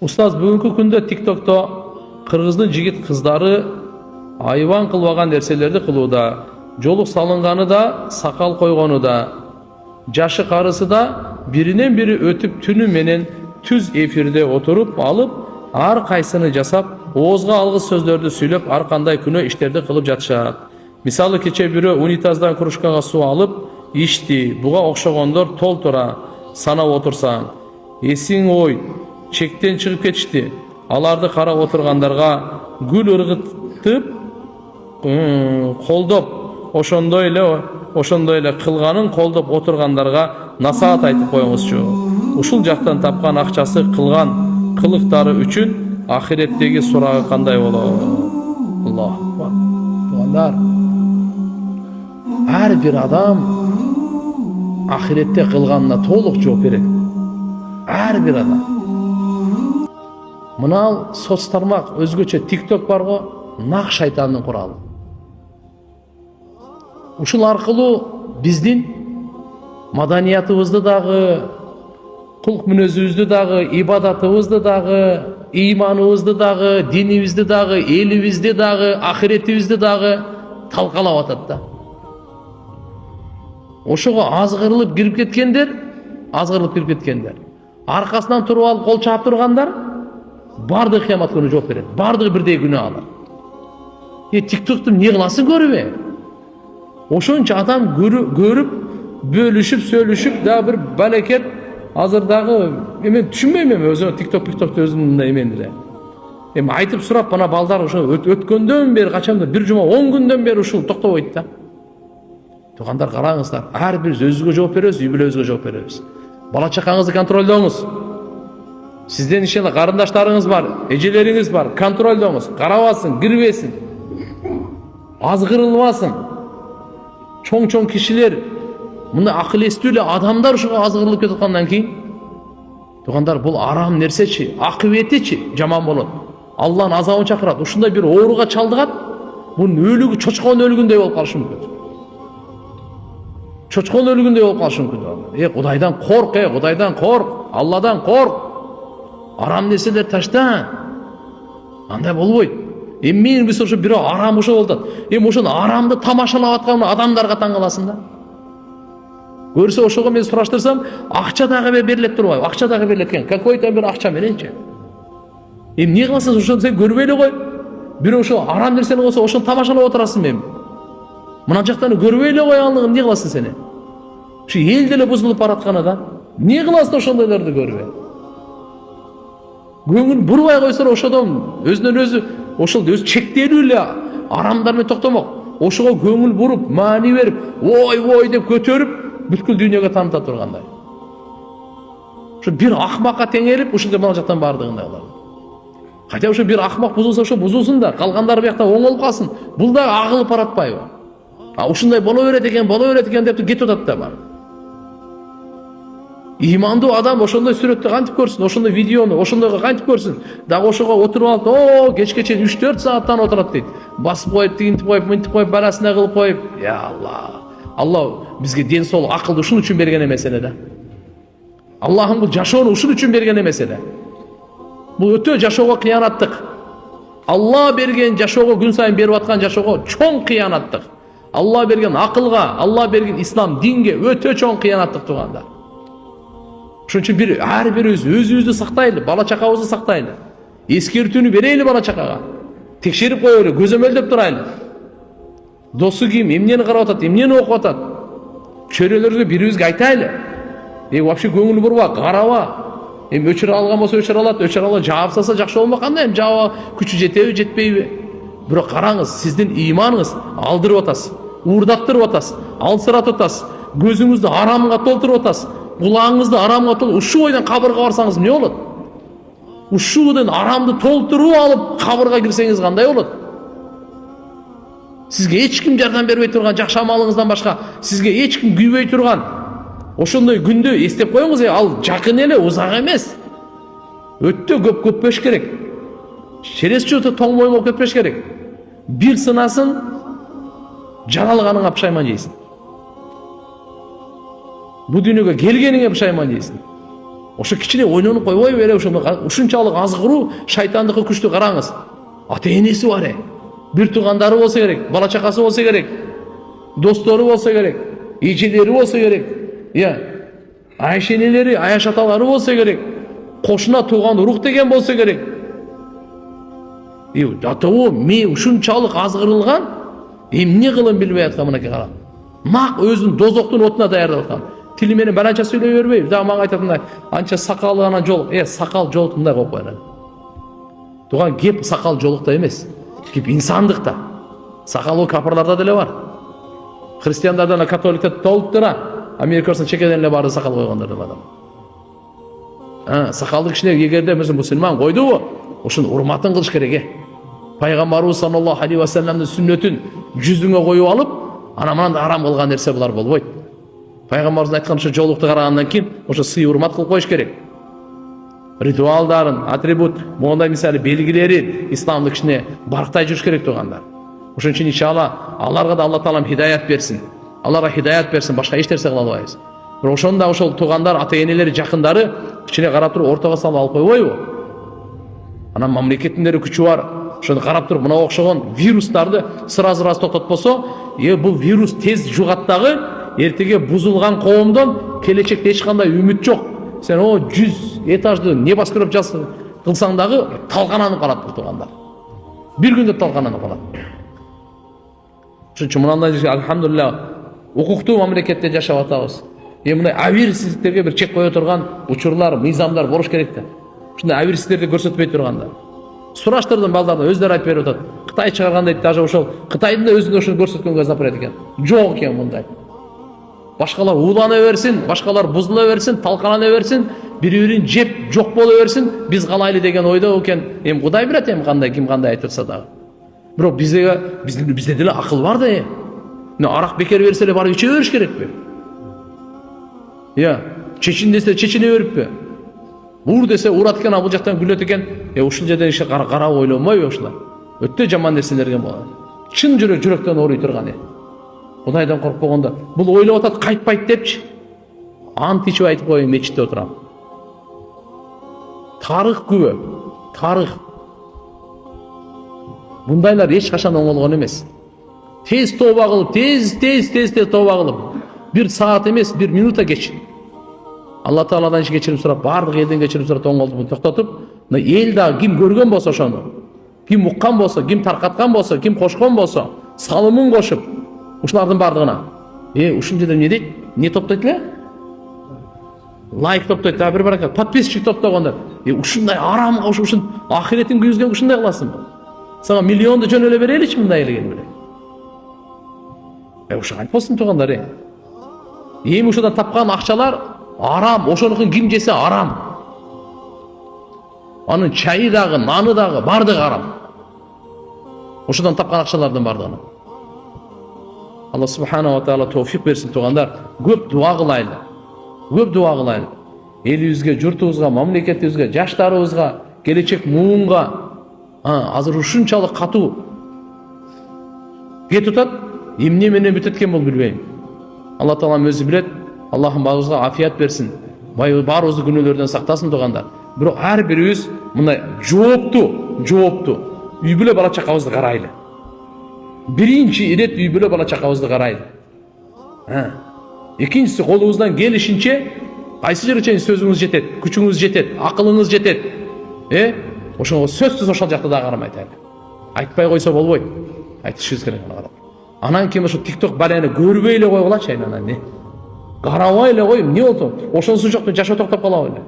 Устаз, бүгүнкү күндө TikTok'то кыргыздын жигит кыздары айван кылбаган нерселерди кылууда. Жолук салынганы да, сакал койгону да, жашы карысы да биринен бири өтүп түнү менен түз эфирде отуруп алып, ар кайсыны жасап, оозго алгыс сөздөрдү сүйлөп, ар кандай күнөө иштерди кылып жатышат. Мисалы, кече бирөө унитаздан кружкага суу алып ичти. Буга окшогондор толтура санап отурсаң, эсиң ой, чектен чыгып кетишти. Аларды карап отургандарга гүл ыргытып, колдоп, ошондой эле кылганын колдоп отургандарга насаат айтып коюңузчу. Ушул жактан тапкан акчасы кылган кылыктары үчүн ахиреттеги сурагы кандай болот? Аллах акбар. Туугандар, ар бир адам ахиретте кылганына толук жооп берет. Ар бир адам. Мына соц тармак, өзгөчө TikTok барго, нак шайтандын куралы. Ушул аркылуу биздин маданиятыбызды дагы, кулк мүнөзүбүздү дагы, ибадатыбызды дагы, ыйманыбызды дагы, динибизди дагы, элибизди дагы, ахиретибизди дагы талкалап атат да. Ошого азгырылып кирип кеткендер, аркасынан туруп алып кол чаап тургандар бардыгы кыямат күнү жооп берет. Бардыгы бирдей күнөө алат. TikTok'ту эмне кыласың көрүбү? Ошончо адам көрүп, бөлүшүп, сөйлөшүп, дагы бир балекет азыр дагы мен түшүнбөйм өзү TikTok'ту өзүнүн мындай эмени эле. Айтып сурап, мына балдар ошо өткөндөн бери качанда бир жума 10 күндөн бери ушул токтобойт да. Туугандар, караңыздар, ар бир өзүгө жооп беребиз, үй бүлөбүзгө жооп беребиз. Бала чакаңызды контролдоңуз. Сизден ишенде карындаштарыңыз бар, эжелериңиз бар, контролдоңуз. Карабасын, кирбесин. Азгырылбасын. Чоң кишилер, мындай акыл эстүү эле адамдар ушуга азгырылып кетаткандан кийин, туугандар, бул арам нерсечи, акыбетичи жаман болот. Алланын азабын чакырат. Ушундай бир ооруга чалдыгат, бунун өлүгү чочкон өлүгүндөй болуп калышы мүмкүн. Чочкон өлүгүндөй болуп калышы мүмкүн. Кудайдан корк, Кудайдан корк, Алладан корк. Арам нерселер ташта. Андай болбойт. Мен биз ошо бирөө арам ошо болот. Ошону арамды тамашалап аткан адамдарга таң каласың да. Көрсө ошого мен сураштырсам, акча дагы берилет турбайбы? Акча дагы берилет экен. Какой-то бир акча мененчи. Эмне кыласың? Ошону сен көрбөй эле кой. Бирөө ошо арам нерсени болсо, ошону тамашалап отурасың мен. Мына жактан көрбөй эле кой алып, эмне кыласың сени? Ушу эл деле бузулуп баратканы да. Эмне кыласың ошондойлорду көрбөй? Көңүл бурбай койсо ошодон өзүнөн өзү ошол өз чектелүү эле арамдар менен токтомок. Ошого көңүл буруп, маани берип, ой деп көтөрүп, бүткүл дүйнөгө тааныта тургандай. Ошо бир акмакка теңелип, ушундай мына жактан бардыгындай кылат. Кайта ошо бир акмак бузулса, ошо бузулсун да, калгандары биякта оңолуп калсын. Бул да агылып баратпайбы? Ушундай боло берет экен деп кетип атат да бар. Имандуу адам ошондой сүрөттү кантип көрсүн, ошондой видеону ошондойго кантип көрсүн? Дагы ошого отуруп алып, кечке чейин 3-4 сааттан отурат дейт. Басып коюп, тигинтип коюп, мынтип коюп, барасына кылып коюп. Я Алла. Алла бизге ден соолук, акылды ушун үчүн берген эмес эле да. Аллахым бул жашоону ушун үчүн берген эмес эле. Бул өтө жашоого кыянаттык. Алла берген жашоого, күн сайын берип аткан жашоого чоң кыянаттык. Алла берген акылга, Алла берген ислам динге өтө чоң кыянаттык туугандар. Ошон үчүн ар бирибиз өзүбүздү сактайлы, бала чакабызды сактайлы. Эскертүүнү берели бала чакага. Текшерип коелу, көзөмөлдөп турайлы. Досу ким, эмнени карап атат, эмнени окуп атат. Чөйрөлөргө бирибизге айтайлы. Вообще көңүл бурба, караба. Өчүрө алган болсо өчүрө алат, өчүрө ала жаап салса жакшы болмок кандай? Жаба күчү жетеби, жетпейби? Бирок караңыз, сиздин ыйманыңыз алдырып атасыз, уурдаттырып атасыз, алсыратып атасыз, көзүңүздү арамга толтуруп атасыз, кулağыңызды арамга толтуруп, ушу ойдон кабырга барсаңыз эмне болот? Ушуден арамды толтуруп алып кабырга кирсеңиз кандай болот? Сизге эч ким жардам бербей турган, жакшы амалыңыздан башка сизге эч ким күйбөй турган ошондой күндү эстеп коюңуз, ал жакын эле, узак эмес. Өтө көп көтпөш керек. Через чөтө тоң мойын болуп кетпеш керек. Бир сынасын, жаралганыңа пушайман жейсиң. Bu dünyaya gelgenine pişayman değilsin. Ошо кичине ойнонуп койбойбу эле ушунчалык азгыруу шайтандыкы күчтүү караңыз. Ата энеси бар бир туугандары болсо керек, бала чакасы болсо керек, достору болсо керек, эжелери болсо керек, айшенелери, аяшаталары болсо керек, кошуна тууган урук деген болсо керек. Атоо ме ушунчалык азгырылган, эмне кылын билбей аткан мынакей кара. Мак өзүн дозоктун отуна даярдап аткан. Тили менен бир анча сүйлөй бербейбиз. Дагы мага айтатындай, анча сакалы анан жолук. Сакал жолуктундай коюп коелу. Туган кеп сакал жолукта эмес. Кеп инсандыкта. Сакалы капырларда деле бар. Христиандарда, католиктер толуп тура. Америкасын чекеден эле барды сакал койгондар деп адам. Сакалды кичине эгерде мусулман койдубу, ошонун урматын кылыш керек. Пайгамбарыбыз саллаллаху алейхи ва салламдын сүннөтүн жүзүңө коюп алып, анан арам кылган нерсе булар болбойт. Пайгамбарыбыз айткан ошо жолукту карагандан кийин ошо сый урмат кылып коюш керек. Ритуалдарын, атрибут, мондай мисалы белгилери исламды кичине барктай жүрүш керек туугандар. Ошон үчүн иншалла аларга да Алла таалам хидаят берсин. Аларга хидаят берсин, башка эч нерсе кыла албайбыз. Бирок ошондо ошол туугандар, ата-энелери, жакындары кичине карап туруп ортого салып алып койбойбу? Анан мамлекеттиндери күчү бар. Ошону карап туруп мына окшогон вирустарды сразу токтотпосо, бул вирус тез жугат дагы, эртеге бузулган коомдон келечекте эч кандай үмүт жок. Сен 100 этажды небоскреб кылсаң дагы талкананып калат бул туугандар. Бир күндө талкананып калат. Ошон үчүн мындай алхамдулилlah укуктуу мамлекетте жашап атабыз. Мындай абийирсиздиктерге бир чек кое турган учурлар, мыйзамдар болуш керек да. Ушундай абийирсиздиктерди көрсөтпөй турганда. Сураштырдым балдардан, өздөрү айтып берип атат. Кытай чыгарган дейт, даже ошол Кытайдын да өзүндө ошону көрсөткөнгө запрет экен. Жок экен мындай. Башкалар уулана берсин, башкалар бузула берсин, талкалана берсин, бири-бирин жеп жок боло берсин, биз калайлы деген ойдо экен. Кудай билет кандай, ким кандай айтырса дагы. Бирок бизде деле акыл бар да. Арак бекер берсе эле барып иче бериш керекпи? Чечин десе чечине бериппи? Ур десе урат экен, бул жактан күлөт экен. Ушул жерден иши карап ойлонбойбу ушулар? Өтө жаман нерселерге болот. Чын жүрөктөн ооруй турган. Кудайдан коркпогондо бул ойлоп атат, кайтпайт депчи. Ант ичип айтып коеюн, мечитте отурам. Тарых күбө. Тарых. Бундайлар эч качан оңолгон эмес. Тез тоба кылып, тез тоба кылып. Бир саат эмес, бир минута кеч. Алла Тааладан кечирим сурап, бардык элден кечирим сурап оңолдуп токтотуп, эл дагы ким көргөн болсо ошону, ким уккан болсо, ким таркаткан болсо, ким кошкон болсо, салымын кошуп, ушулардын бардыгына. Ушул жерде эмне дейт? Не топтойт эле? Лайк топтойт, бир баракат, подписчик топтогондор. Ушундай арамга ушун ахиреттин күйүзгөн ушундай кыласыңбы? Сага миллионду жөн эле береличи мындай эле келип эле. Ушуга айтпасын туугандар. Ушудан тапкан акчалар арам, ошонукун ким жесе арам. Анын чайы дагы, наны дагы, бардыгы арам. Ошондон тапкан акчалардын бардыгына. Алла субханала ва таала товфик берсин туугандар. Көп дуа кылайлы. Көп дуа кылайлы. Элибизге, журтубузга, мамлекетибизге, жаштарыбызга, келечек муунга азыр ушунчалык катуу кетип атат. Эмне менен бүтөт экен бул билбейм. Алла таалам өзү билет. Аллахым баарыбызга афият берсин. Баарыбызды күнөөлөрдөн сактасын туугандар. Бирок ар бирибиз мындай жоопту үй бүлө бала чакабызды карайлы. Биринчи ирет үй бүлө бала чакабызды карайлы. Экинчиси колубуздан келишинче кайсы жерге чейин сөзүңүз жетет, күчүңүз жетет, акылыңыз жетет. Ошого сөзсүз ошол жакта да карамайт эле. Айтпай койсо болбойт. Айтышыбыз керек аны карап. Анан кийин ошо TikTok баланы көрбөй эле койгулачы анан не? Карабай эле кой, эмне болду? Ошонусу жок жашоо токтоп калабы эле.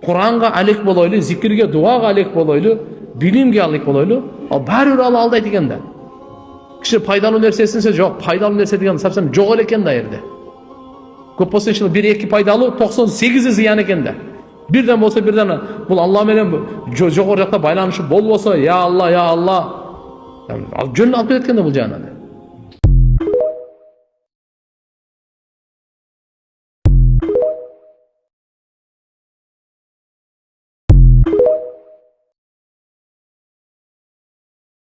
Куранга алек болойлу, зикирге, дуага алек болойлу, билимге алек болойлу. Ал баары ала алдайт экен да. Киши пайдалуу нерсесинсе жок, пайдалуу нерсе деген сапсам жок эле экен да жерде. Көп болсо ичинде 1-2 пайдалуу, 98 зыян экен да. Бирден болсо бирден бул Алла менен жогору жакта байланышы болбосо, я Алла, Ал жөн алып кеткен да бул жагынан.